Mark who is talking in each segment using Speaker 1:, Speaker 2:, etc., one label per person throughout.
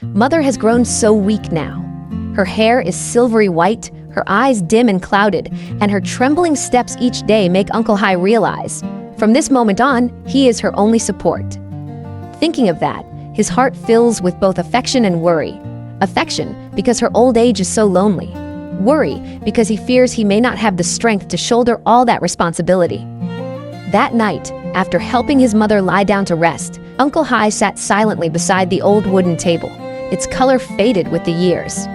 Speaker 1: Mother has grown so weak now. Her hair is silvery white, her eyes dim and clouded, and her trembling steps each day make Uncle Hai realize, from this moment on, he is her only support. Thinking of that, his heart fills with both affection and worry. Affection, because her old age is so lonely. Worry, because he fears he may not have the strength to shoulder all that responsibility. That night, after helping his mother lie down to rest, Uncle Hai sat silently beside the old wooden table, its color faded with the years.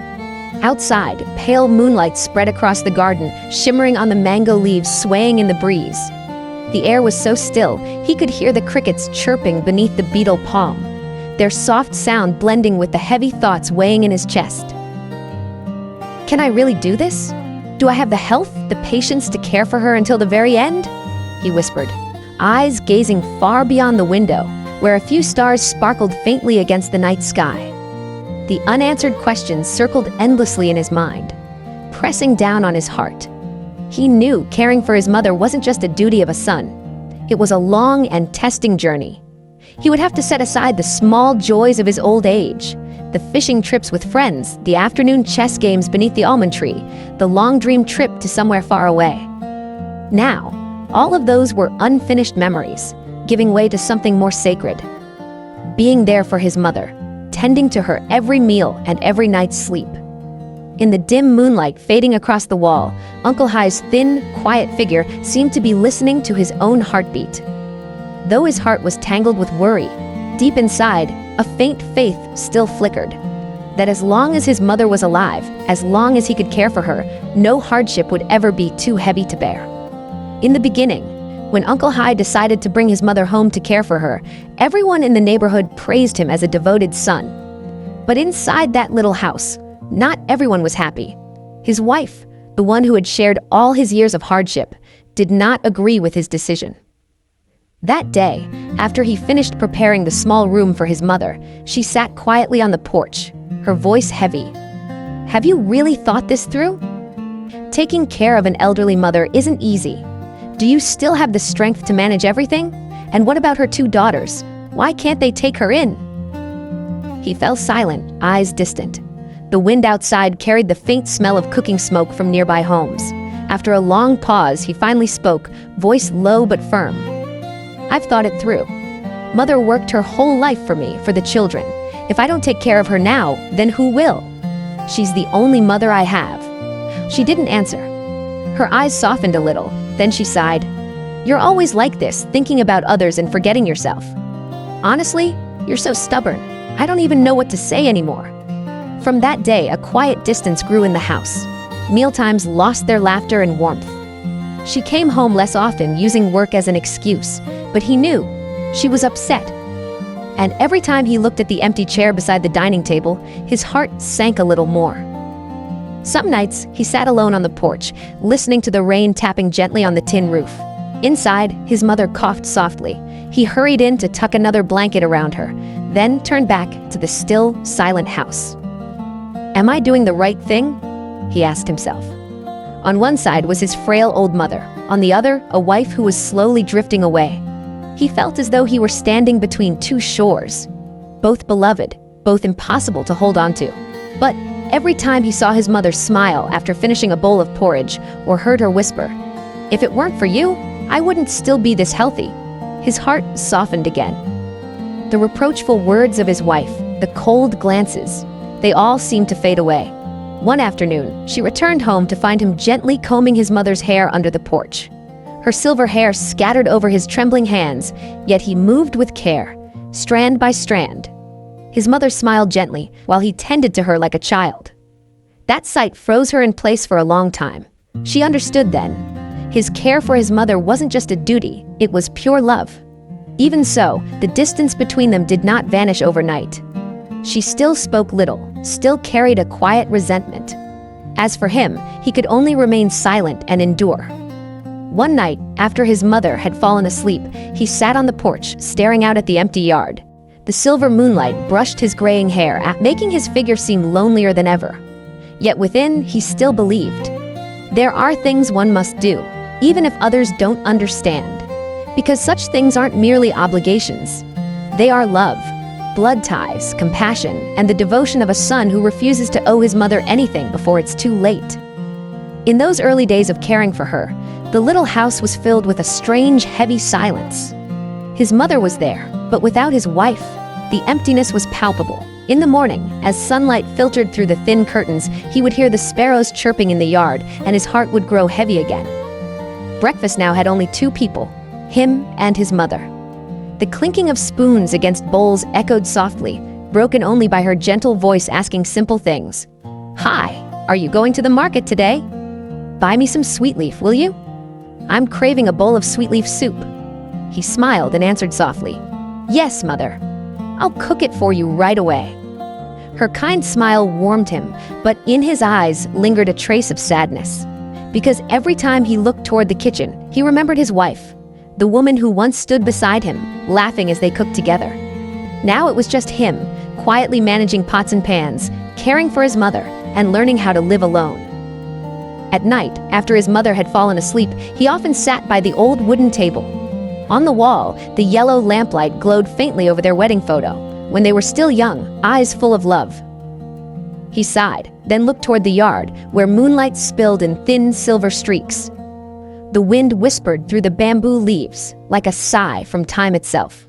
Speaker 1: Outside, pale moonlight spread across the garden, shimmering on the mango leaves swaying in the breeze. The air was so still, he could hear the crickets chirping beneath the beetle palm, their soft sound blending with the heavy thoughts weighing in his chest. Can I really do this? Do I have the health, the patience to care for her until the very end? He whispered, eyes gazing far beyond the window, where a few stars sparkled faintly against the night sky. The unanswered questions circled endlessly in his mind, pressing down on his heart. He knew caring for his mother wasn't just a duty of a son. It was a long and testing journey. He would have to set aside the small joys of his old age, the fishing trips with friends, the afternoon chess games beneath the almond tree, the long-dreamed trip to somewhere far away. Now, all of those were unfinished memories, giving way to something more sacred. Being there for his mother, tending to her every meal and every night's sleep. In the dim moonlight fading across the wall, Uncle Hai's thin, quiet figure seemed to be listening to his own heartbeat. Though his heart was tangled with worry, deep inside, a faint faith still flickered. That as long as his mother was alive, as long as he could care for her, no hardship would ever be too heavy to bear. In the beginning, when Uncle Hai decided to bring his mother home to care for her, everyone in the neighborhood praised him as a devoted son. But inside that little house, not everyone was happy. His wife, the one who had shared all his years of hardship, did not agree with his decision. That day, after he finished preparing the small room for his mother, she sat quietly on the porch, her voice heavy. Have you really thought this through? Taking care of an elderly mother isn't easy. Do you still have the strength to manage everything? And what about her 2 daughters? Why can't they take her in? He fell silent, eyes distant. The wind outside carried the faint smell of cooking smoke from nearby homes. After a long pause, he finally spoke, voice low but firm. I've thought it through. Mother worked her whole life for me, for the children. If I don't take care of her now, then who will? She's the only mother I have. She didn't answer. Her eyes softened a little, then she sighed. You're always like this, thinking about others and forgetting yourself. Honestly, you're so stubborn. I don't even know what to say anymore. From that day, a quiet distance grew in the house. Mealtimes lost their laughter and warmth. She came home less often, using work as an excuse, but he knew she was upset. And every time he looked at the empty chair beside the dining table, his heart sank a little more. Some nights, he sat alone on the porch, listening to the rain tapping gently on the tin roof. Inside, his mother coughed softly. He hurried in to tuck another blanket around her, then turned back to the still, silent house. Am I doing the right thing? He asked himself. On one side was his frail old mother, on the other, a wife who was slowly drifting away. He felt as though he were standing between 2 shores, both beloved, both impossible to hold on to. But every time he saw his mother smile after finishing a bowl of porridge or heard her whisper, "If it weren't for you, I wouldn't still be this healthy," his heart softened again. The reproachful words of his wife, the cold glances, they all seemed to fade away. One afternoon, she returned home to find him gently combing his mother's hair under the porch. Her silver hair scattered over his trembling hands, yet he moved with care, strand by strand. His mother smiled gently, while he tended to her like a child. That sight froze her in place for a long time. She understood then. His care for his mother wasn't just a duty, it was pure love. Even so, the distance between them did not vanish overnight. She still spoke little, still carried a quiet resentment. As for him, he could only remain silent and endure. One night, after his mother had fallen asleep, he sat on the porch, staring out at the empty yard. The silver moonlight brushed his graying hair, making his figure seem lonelier than ever. Yet within, he still believed. There are things one must do, even if others don't understand. Because such things aren't merely obligations. They are love. blood ties, compassion, and the devotion of a son who refuses to owe his mother anything before it's too late. In those early days of caring for her, the little house was filled with a strange, heavy silence. His mother was there, but without his wife, the emptiness was palpable. In the morning, as sunlight filtered through the thin curtains, he would hear the sparrows chirping in the yard, and his heart would grow heavy again. Breakfast now had only two people, him and his mother. The clinking of spoons against bowls echoed softly, broken only by her gentle voice asking simple things. "Hi, are you going to the market today? Buy me some sweet leaf, will you? I'm craving a bowl of sweet leaf soup." He smiled and answered softly, "Yes, mother. I'll cook it for you right away." Her kind smile warmed him, but in his eyes lingered a trace of sadness. Because every time he looked toward the kitchen, he remembered his wife, the woman who once stood beside him, laughing as they cooked together. Now it was just him, quietly managing pots and pans, caring for his mother, and learning how to live alone. At night, after his mother had fallen asleep, he often sat by the old wooden table. On the wall, the yellow lamplight glowed faintly over their wedding photo, when they were still young, eyes full of love. He sighed, then looked toward the yard, where moonlight spilled in thin silver streaks. The wind whispered through the bamboo leaves, like a sigh from time itself.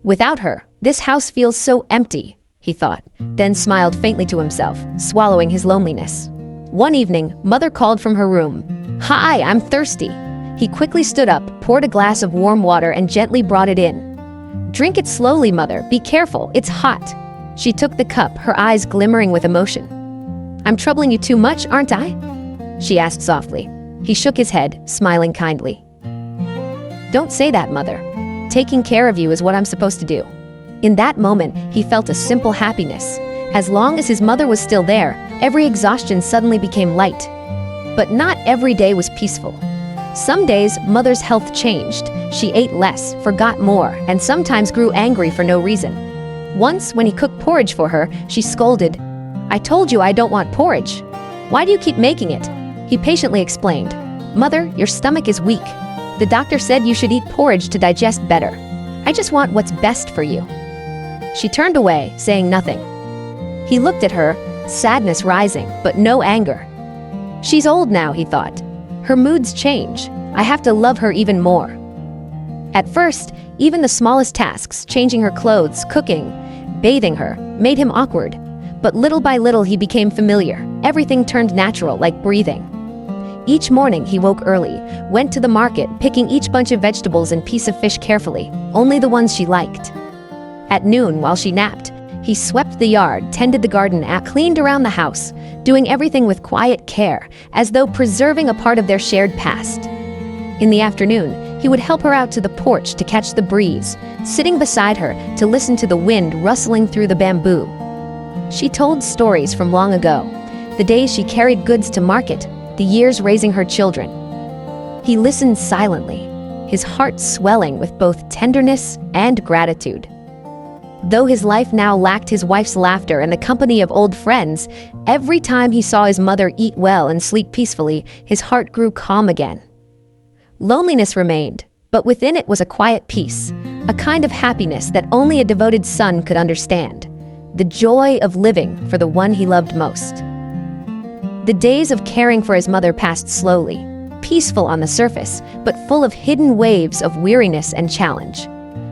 Speaker 1: Without her, this house feels so empty, he thought, then smiled faintly to himself, swallowing his loneliness. One evening, Mother called from her room. "Hi, I'm thirsty." He quickly stood up, poured a glass of warm water, and gently brought it in. "Drink it slowly, Mother. Be careful, it's hot." She took the cup, her eyes glimmering with emotion. "I'm troubling you too much, aren't I?" she asked softly. He shook his head, smiling kindly. "Don't say that, Mother. Taking care of you is what I'm supposed to do." In that moment, he felt a simple happiness. As long as his mother was still there, every exhaustion suddenly became light. But not every day was peaceful. Some days, Mother's health changed. She ate less, forgot more, and sometimes grew angry for no reason. Once, when he cooked porridge for her, she scolded, "I told you I don't want porridge. Why do you keep making it?" He patiently explained, "Mother, your stomach is weak. The doctor said you should eat porridge to digest better. I just want what's best for you." She turned away, saying nothing. He looked at her, sadness rising, but no anger. She's old now, he thought. Her moods change. I have to love her even more. At first, even the smallest tasks, changing her clothes, cooking, bathing her, made him awkward. But little by little he became familiar. Everything turned natural, like breathing. Each morning he woke early, went to the market, picking each bunch of vegetables and piece of fish carefully, only the ones she liked. At noon, while she napped, he swept the yard, tended the garden, and cleaned around the house, doing everything with quiet care, as though preserving a part of their shared past. In the afternoon, he would help her out to the porch to catch the breeze, sitting beside her to listen to the wind rustling through the bamboo. She told stories from long ago, the days she carried goods to market, the years raising her children. He listened silently, his heart swelling with both tenderness and gratitude. Though his life now lacked his wife's laughter and the company of old friends, every time he saw his mother eat well and sleep peacefully, his heart grew calm again. Loneliness remained, but within it was a quiet peace, a kind of happiness that only a devoted son could understand, the joy of living for the one he loved most. The days of caring for his mother passed slowly, peaceful on the surface, but full of hidden waves of weariness and challenge.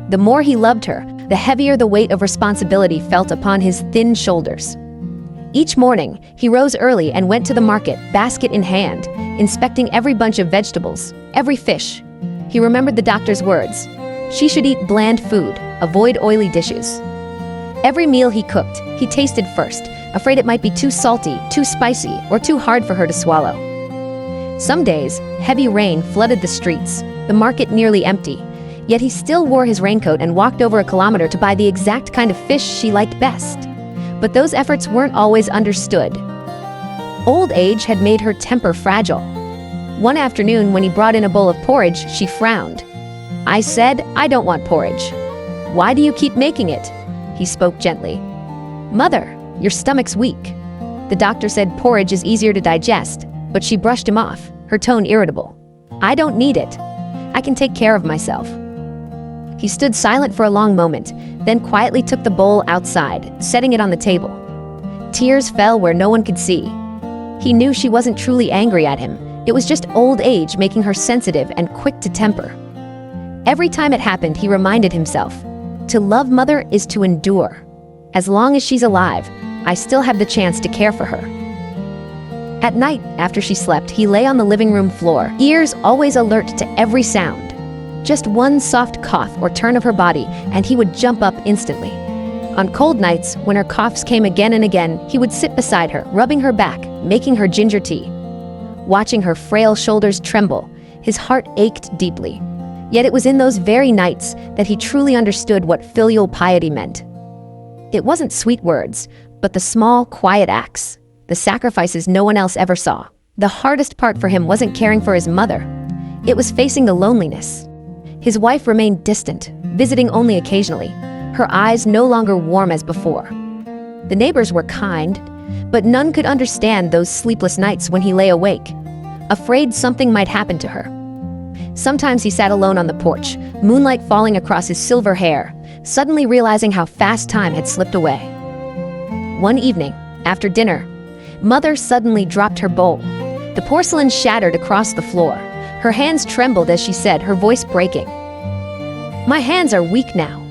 Speaker 1: The more he loved her, the heavier the weight of responsibility felt upon his thin shoulders. Each morning, he rose early and went to the market, basket in hand, inspecting every bunch of vegetables, every fish. He remembered the doctor's words. She should eat bland food, avoid oily dishes. Every meal he cooked, he tasted first, afraid it might be too salty, too spicy, or too hard for her to swallow. Some days, heavy rain flooded the streets, the market nearly empty. Yet he still wore his raincoat and walked over a kilometer to buy the exact kind of fish she liked best. But those efforts weren't always understood. Old age had made her temper fragile. One afternoon, when he brought in a bowl of porridge, she frowned. "I said, I don't want porridge. Why do you keep making it?" He spoke gently. "Mother, your stomach's weak. The doctor said porridge is easier to digest," but she brushed him off, her tone irritable. "I don't need it. I can take care of myself." He stood silent for a long moment, then quietly took the bowl outside, setting it on the table. Tears fell where no one could see. He knew she wasn't truly angry at him. It was just old age making her sensitive and quick to temper. Every time it happened, he reminded himself, to love mother is to endure. As long as she's alive, I still have the chance to care for her. At night, after she slept, he lay on the living room floor, ears always alert to every sound. Just one soft cough or turn of her body, and he would jump up instantly. On cold nights, when her coughs came again and again, he would sit beside her, rubbing her back, making her ginger tea. Watching her frail shoulders tremble, his heart ached deeply. Yet it was in those very nights that he truly understood what filial piety meant. It wasn't sweet words, but the small, quiet acts, the sacrifices no one else ever saw. The hardest part for him wasn't caring for his mother. It was facing the loneliness. His wife remained distant, visiting only occasionally, her eyes no longer warm as before. The neighbors were kind, but none could understand those sleepless nights when he lay awake, afraid something might happen to her. Sometimes he sat alone on the porch, moonlight falling across his silver hair, suddenly realizing how fast time had slipped away. One evening, after dinner, Mother suddenly dropped her bowl. The porcelain shattered across the floor. Her hands trembled as she said, her voice breaking, "My hands are weak now.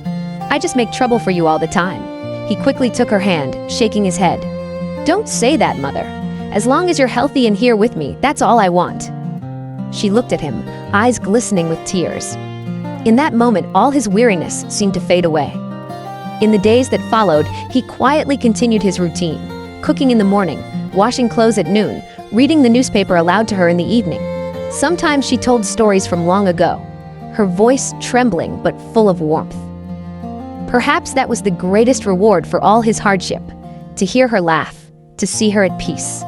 Speaker 1: I just make trouble for you all the time." He quickly took her hand, shaking his head. "Don't say that, Mother. As long as you're healthy and here with me, that's all I want." She looked at him, eyes glistening with tears. In that moment, all his weariness seemed to fade away. In the days that followed, he quietly continued his routine, cooking in the morning, washing clothes at noon, reading the newspaper aloud to her in the evening. Sometimes she told stories from long ago, her voice trembling but full of warmth. Perhaps that was the greatest reward for all his hardship, to hear her laugh, to see her at peace.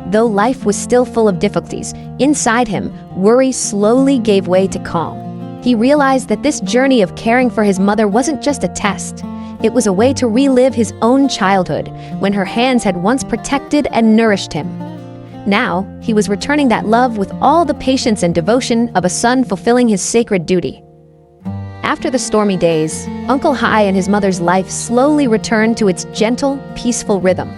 Speaker 1: Though life was still full of difficulties, inside him, worry slowly gave way to calm. He realized that this journey of caring for his mother wasn't just a test. It was a way to relive his own childhood, when her hands had once protected and nourished him. Now, he was returning that love with all the patience and devotion of a son fulfilling his sacred duty. After the stormy days, Uncle Hai and his mother's life slowly returned to its gentle, peaceful rhythm.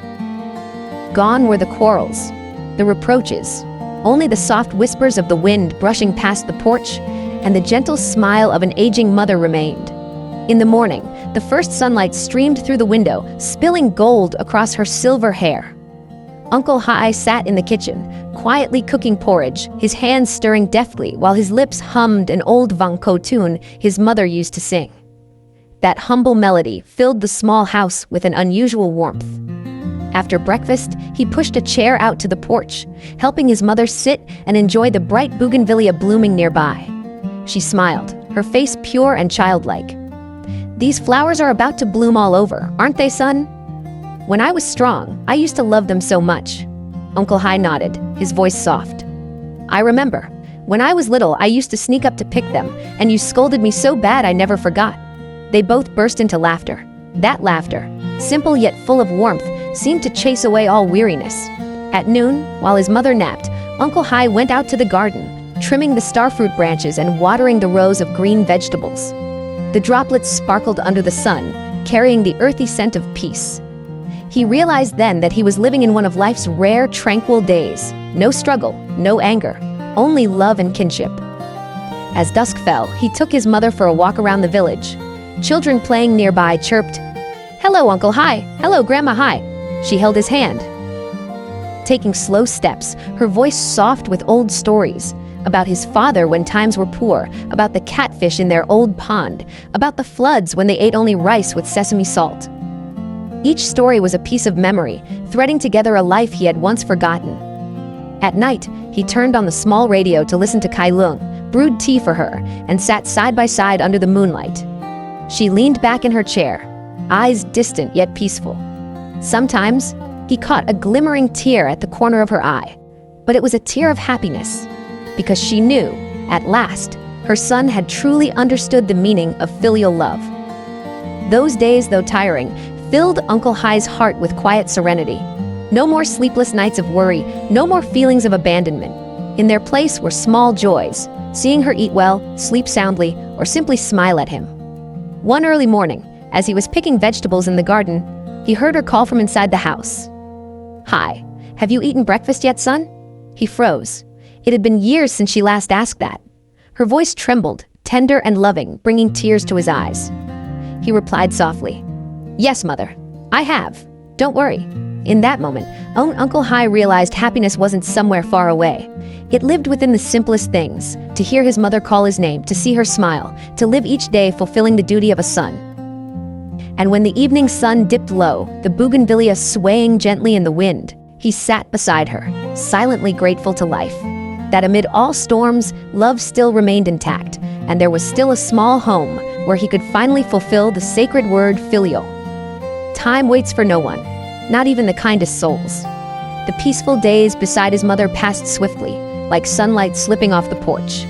Speaker 1: Gone were the quarrels, the reproaches, only the soft whispers of the wind brushing past the porch, and the gentle smile of an aging mother remained. In the morning, the first sunlight streamed through the window, spilling gold across her silver hair. Uncle Hai sat in the kitchen, quietly cooking porridge, his hands stirring deftly while his lips hummed an old Vang Ko tune his mother used to sing. That humble melody filled the small house with an unusual warmth. After breakfast, he pushed a chair out to the porch, helping his mother sit and enjoy the bright bougainvillea blooming nearby. She smiled, her face pure and childlike. "These flowers are about to bloom all over, aren't they, son? When I was strong, I used to love them so much." Uncle Hai nodded, his voice soft. "I remember. When I was little, I used to sneak up to pick them, and you scolded me so bad I never forgot." They both burst into laughter. That laughter, simple yet full of warmth, seemed to chase away all weariness. At noon, while his mother napped, Uncle Hai went out to the garden, trimming the starfruit branches and watering the rows of green vegetables. The droplets sparkled under the sun, carrying the earthy scent of peace. He realized then that he was living in one of life's rare, tranquil days. No struggle, no anger, only love and kinship. As dusk fell, he took his mother for a walk around the village. Children playing nearby chirped, "Hello, Uncle Hai. Hello, Grandma Hai." She held his hand. Taking slow steps, her voice soft with old stories, about his father when times were poor, about the catfish in their old pond, about the floods when they ate only rice with sesame salt. Each story was a piece of memory, threading together a life he had once forgotten. At night, he turned on the small radio to listen to Kai Lung, brewed tea for her, and sat side by side under the moonlight. She leaned back in her chair, eyes distant yet peaceful. Sometimes, he caught a glimmering tear at the corner of her eye, but it was a tear of happiness, because she knew, at last, her son had truly understood the meaning of filial love. Those days, though tiring, filled Uncle Hai's heart with quiet serenity. No more sleepless nights of worry, no more feelings of abandonment. In their place were small joys, seeing her eat well, sleep soundly, or simply smile at him. One early morning, As he was picking vegetables in the garden, he heard her call from inside the house. "Hi, have you eaten breakfast yet, son?" He froze. It had been years since she last asked that. Her voice trembled, tender and loving, bringing tears to his eyes. He replied softly, "Yes, Mother, I have. Don't worry." In that moment, Uncle Hai realized happiness wasn't somewhere far away. It lived within the simplest things: to hear his mother call his name, to see her smile, to live each day fulfilling the duty of a son. And when the evening sun dipped low, the bougainvillea swaying gently in the wind, he sat beside her, silently grateful to life. That amid all storms, love still remained intact, and there was still a small home where he could finally fulfill the sacred word filial. Time waits for no one, not even the kindest souls. The peaceful days beside his mother passed swiftly, like sunlight slipping off the porch.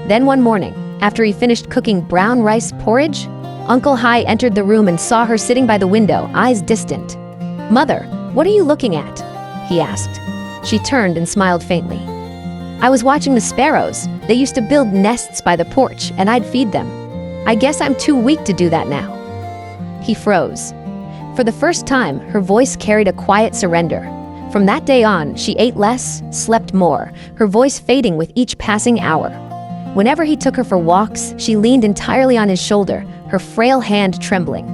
Speaker 1: Then one morning, after he finished cooking brown rice porridge, Uncle Hai entered the room and saw her sitting by the window, eyes distant. "Mother, what are you looking at?" he asked. She turned and smiled faintly. "I was watching the sparrows. They used to build nests by the porch, and I'd feed them. I guess I'm too weak to do that now." He froze. For the first time, her voice carried a quiet surrender. From that day on, she ate less, slept more, her voice fading with each passing hour. Whenever he took her for walks, she leaned entirely on his shoulder, her frail hand trembling.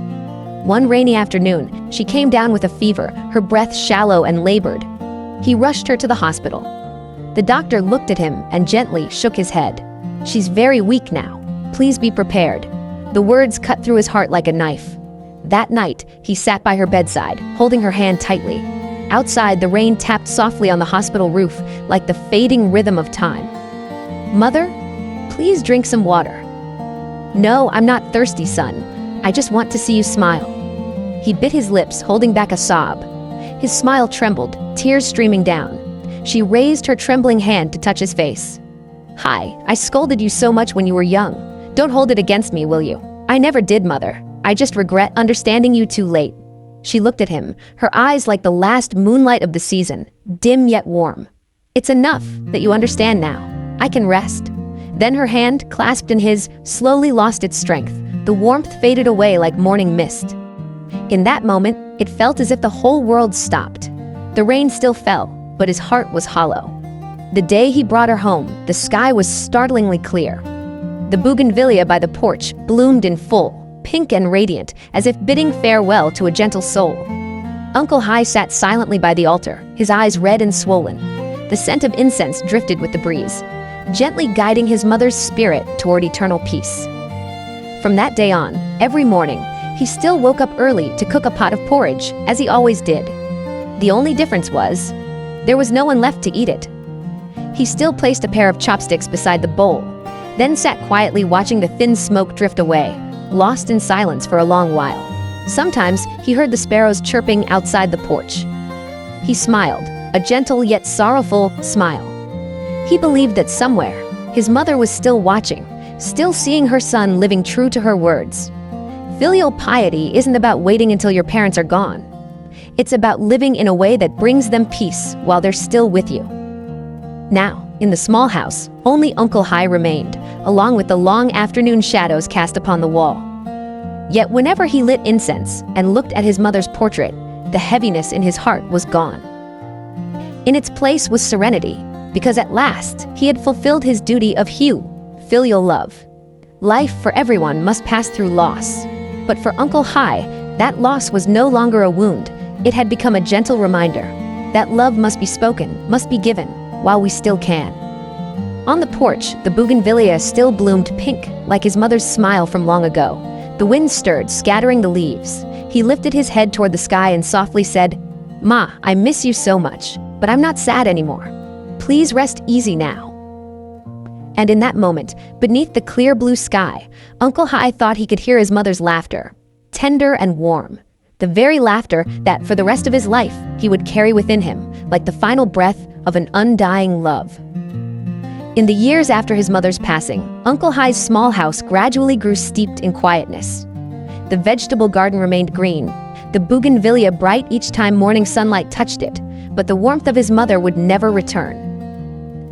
Speaker 1: One rainy afternoon, she came down with a fever, her breath shallow and labored. He rushed her to the hospital. The doctor looked at him and gently shook his head. "She's very weak now. Please be prepared." The words cut through his heart like a knife. That night, he sat by her bedside, holding her hand tightly. Outside, the rain tapped softly on the hospital roof, like the fading rhythm of time. "Mother, please drink some water." "No, I'm not thirsty, son. I just want to see you smile." He bit his lips, holding back a sob. His smile trembled, tears streaming down. She raised her trembling hand to touch his face. "Hi, I scolded you so much when you were young. Don't hold it against me, will you?" "I never did, Mother. I just regret understanding you too late." She looked at him, her eyes like the last moonlight of the season, dim yet warm. "It's enough that you understand now. I can rest." Then her hand, clasped in his, slowly lost its strength. The warmth faded away like morning mist. In that moment, it felt as if the whole world stopped. The rain still fell, but his heart was hollow. The day he brought her home, the sky was startlingly clear. The bougainvillea by the porch bloomed in full, pink and radiant, as if bidding farewell to a gentle soul. Uncle Hai sat silently by the altar, his eyes red and swollen. The scent of incense drifted with the breeze, gently guiding his mother's spirit toward eternal peace. From that day on, every morning, he still woke up early to cook a pot of porridge, as he always did. The only difference was, there was no one left to eat it. He still placed a pair of chopsticks beside the bowl, then sat quietly watching the thin smoke drift away, lost in silence for a long while. Sometimes he heard the sparrows chirping outside the porch. He smiled, a gentle yet sorrowful smile. He believed that somewhere, his mother was still watching, still seeing her son living true to her words. Filial piety isn't about waiting until your parents are gone. It's about living in a way that brings them peace while they're still with you. Now, in the small house, only Uncle Hai remained, along with the long afternoon shadows cast upon the wall. Yet whenever he lit incense and looked at his mother's portrait, the heaviness in his heart was gone. In its place was serenity, because at last he had fulfilled his duty of filial love. Life for everyone must pass through loss. But for Uncle Hai, that loss was no longer a wound. It had become a gentle reminder that love must be spoken, must be given, while we still can. On the porch, the bougainvillea still bloomed pink, like his mother's smile from long ago. The wind stirred, scattering the leaves. He lifted his head toward the sky and softly said, "Ma, I miss you so much, but I'm not sad anymore. Please rest easy now." And in that moment, beneath the clear blue sky, Uncle Hai thought he could hear his mother's laughter, tender and warm. The very laughter that, for the rest of his life, he would carry within him, like the final breath of an undying love. In the years after his mother's passing, Uncle Hai's small house gradually grew steeped in quietness. The vegetable garden remained green, the bougainvillea bright each time morning sunlight touched it, but the warmth of his mother would never return.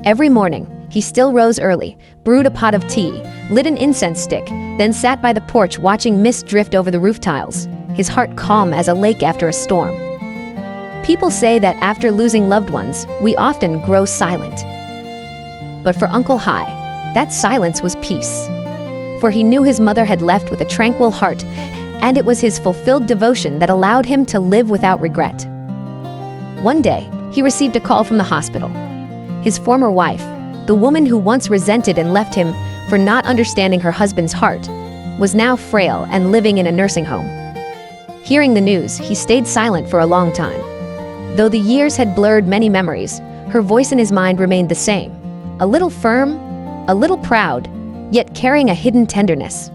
Speaker 1: Every morning, He still rose early, brewed a pot of tea, lit an incense stick, then sat by the porch watching mist drift over the roof tiles, his heart calm as a lake after a storm. People say that after losing loved ones, we often grow silent. But for Uncle Hai, that silence was peace. For he knew his mother had left with a tranquil heart, and it was his fulfilled devotion that allowed him to live without regret. One day, he received a call from the hospital. His former wife, the woman who once resented and left him for not understanding her husband's heart, was now frail and living in a nursing home. Hearing the news, he stayed silent for a long time. Though the years had blurred many memories, her voice in his mind remained the same, a little firm, a little proud, yet carrying a hidden tenderness.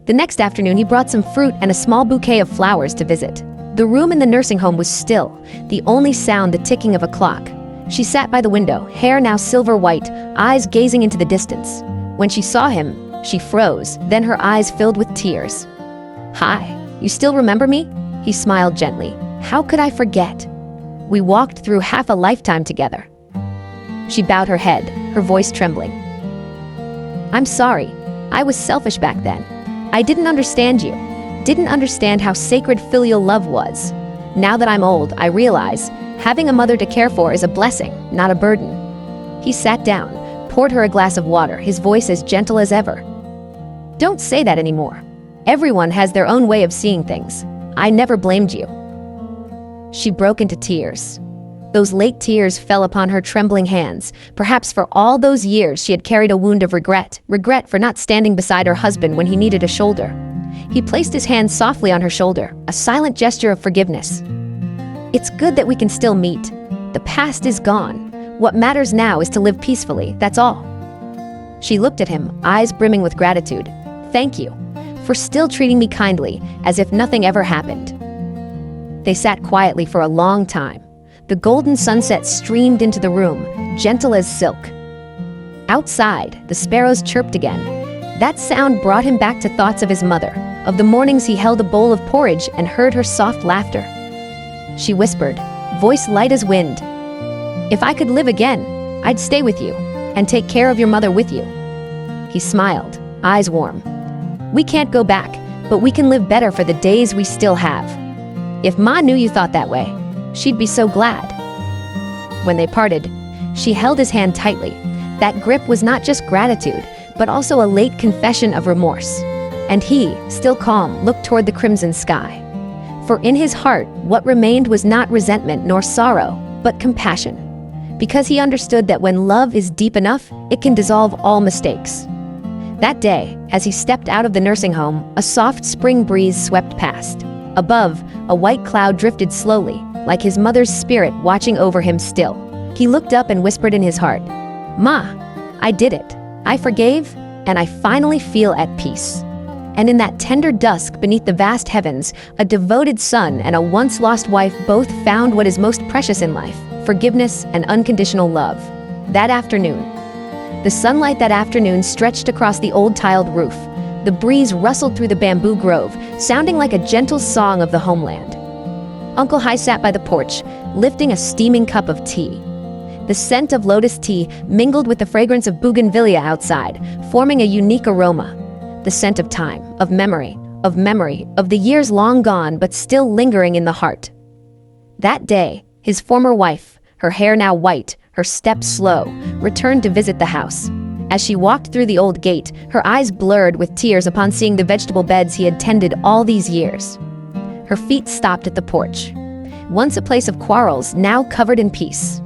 Speaker 1: The next afternoon, he brought some fruit and a small bouquet of flowers to visit. The room in the nursing home was still, the only sound the ticking of a clock. She sat by the window, hair now silver white, eyes gazing into the distance. When she saw him, she froze, then her eyes filled with tears. "Hi, you still remember me?" He smiled gently. "How could I forget? We walked through half a lifetime together." She bowed her head, her voice trembling. "I'm sorry. I was selfish back then. I didn't understand you, didn't understand how sacred filial love was. Now that I'm old, I realize having a mother to care for is a blessing, not a burden." He sat down, poured her a glass of water, his voice as gentle as ever. "Don't say that anymore. Everyone has their own way of seeing things. I never blamed you." She broke into tears. Those late tears fell upon her trembling hands. Perhaps for all those years she had carried a wound of regret for not standing beside her husband when he needed a shoulder. He placed his hand softly on her shoulder, a silent gesture of forgiveness. "It's good that we can still meet. The past is gone. What matters now is to live peacefully, that's all." She looked at him, eyes brimming with gratitude. "Thank you for still treating me kindly, as if nothing ever happened." They sat quietly for a long time. The golden sunset streamed into the room, gentle as silk. Outside, the sparrows chirped again. That sound brought him back to thoughts of his mother, of the mornings he held a bowl of porridge and heard her soft laughter. She whispered, voice light as wind, "If I could live again, I'd stay with you and take care of your mother with you." He smiled, eyes warm. "We can't go back, but we can live better for the days we still have. If Ma knew you thought that way, she'd be so glad." When they parted, she held his hand tightly. That grip was not just gratitude, but also a late confession of remorse. And he, still calm, looked toward the crimson sky. For in his heart, what remained was not resentment nor sorrow, but compassion. Because he understood that when love is deep enough, it can dissolve all mistakes. That day, as he stepped out of the nursing home, a soft spring breeze swept past. Above, a white cloud drifted slowly, like his mother's spirit watching over him still. He looked up and whispered in his heart, "Ma, I did it. I forgave, and I finally feel at peace." And in that tender dusk beneath the vast heavens, a devoted son and a once-lost wife both found what is most precious in life, forgiveness and unconditional love. That afternoon, the sunlight that afternoon stretched across the old tiled roof. The breeze rustled through the bamboo grove, sounding like a gentle song of the homeland. Uncle Hai sat by the porch, lifting a steaming cup of tea. The scent of lotus tea mingled with the fragrance of bougainvillea outside, forming a unique aroma. The scent of time, of memory, of the years long gone but still lingering in the heart. That day, his former wife, her hair now white, her steps slow, returned to visit the house. As she walked through the old gate, her eyes blurred with tears upon seeing the vegetable beds he had tended all these years. Her feet stopped at the porch. Once a place of quarrels, now covered in peace.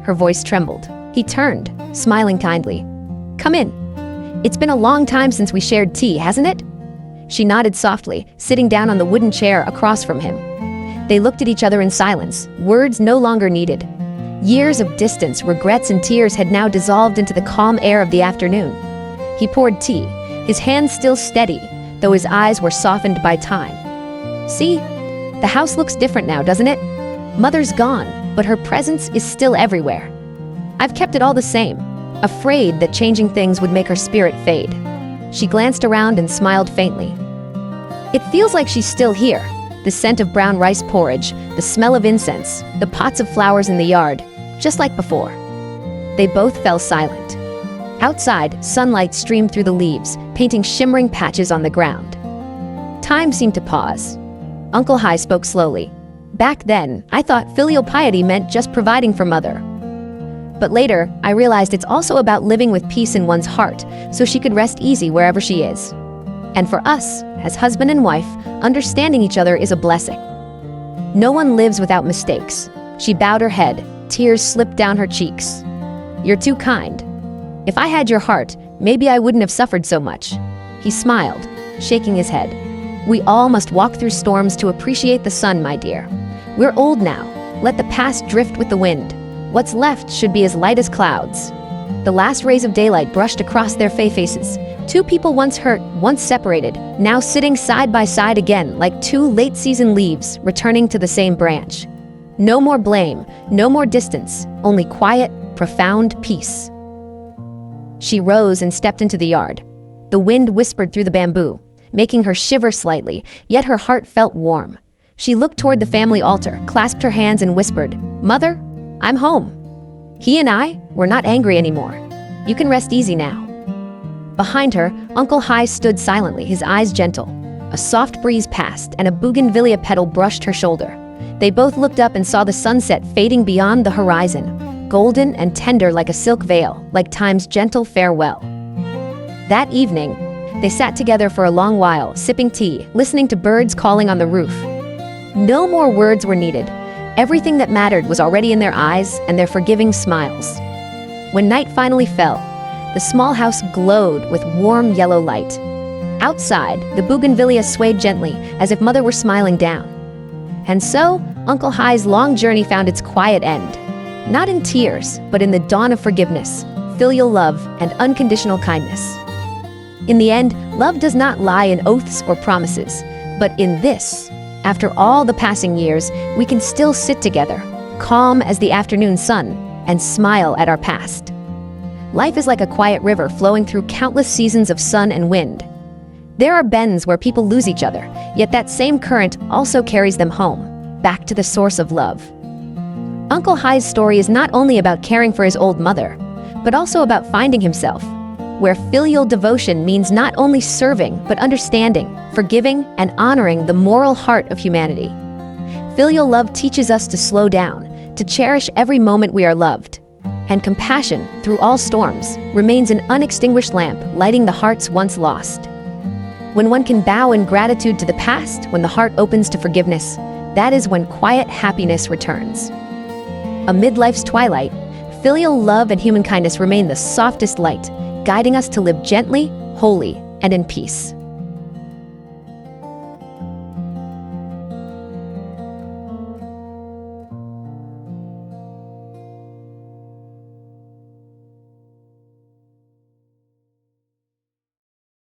Speaker 1: Her voice trembled. He turned, smiling kindly. "Come in. It's been a long time since we shared tea, hasn't it?" She nodded softly, sitting down on the wooden chair across from him. They looked at each other in silence, words no longer needed. Years of distance, regrets, and tears had now dissolved into the calm air of the afternoon. He poured tea, his hands still steady, though his eyes were softened by time. "See, the house looks different now, doesn't it? Mother's gone, but her presence is still everywhere. I've kept it all the same, afraid that changing things would make her spirit fade." She glanced around and smiled faintly. "It feels like she's still here. The scent of brown rice porridge, the smell of incense, the pots of flowers in the yard, just like before." They both fell silent. Outside, sunlight streamed through the leaves, painting shimmering patches on the ground. Time seemed to pause. Uncle Hai spoke slowly. Back then, I thought filial piety meant just providing for mother. But later, I realized it's also about living with peace in one's heart, so she could rest easy wherever she is. And for us, as husband and wife, understanding each other is a blessing. No one lives without mistakes. She bowed her head, tears slipped down her cheeks. You're too kind. If I had your heart, maybe I wouldn't have suffered so much. He smiled, shaking his head. We all must walk through storms to appreciate the sun, my dear. We're old now. Let the past drift with the wind. What's left should be as light as clouds. The last rays of daylight brushed across their faces. Two people once hurt, once separated, now sitting side by side again like two late-season leaves returning to the same branch. No more blame, no more distance, only quiet, profound peace. She rose and stepped into the yard. The wind whispered through the bamboo, making her shiver slightly, yet her heart felt warm. She looked toward the family altar, clasped her hands and whispered, "Mother, I'm home." He and I were not angry anymore. You can rest easy now. Behind her, Uncle Hai stood silently, his eyes gentle. A soft breeze passed, and a bougainvillea petal brushed her shoulder. They both looked up and saw the sunset fading beyond the horizon, golden and tender like a silk veil, like time's gentle farewell. That evening, they sat together for a long while, sipping tea, listening to birds calling on the roof. No more words were needed. Everything that mattered was already in their eyes and their forgiving smiles. When night finally fell, the small house glowed with warm yellow light. Outside, the bougainvillea swayed gently, as if mother were smiling down. And so, Uncle Hai's long journey found its quiet end. Not in tears, but in the dawn of forgiveness, filial love, and unconditional kindness. In the end, love does not lie in oaths or promises, but in this. After all the passing years, we can still sit together, calm as the afternoon sun, and smile at our past. Life is like a quiet river flowing through countless seasons of sun and wind. There are bends where people lose each other, yet that same current also carries them home, back to the source of love. Uncle Hai's story is not only about caring for his old mother, but also about finding himself, where filial devotion means not only serving, but understanding, forgiving, and honoring the moral heart of humanity. Filial love teaches us to slow down, to cherish every moment we are loved. And compassion, through all storms, remains an unextinguished lamp lighting the hearts once lost. When one can bow in gratitude to the past, when the heart opens to forgiveness, that is when quiet happiness returns. Amid life's twilight, filial love and human kindness remain the softest light, guiding us to live gently, wholly, and in peace.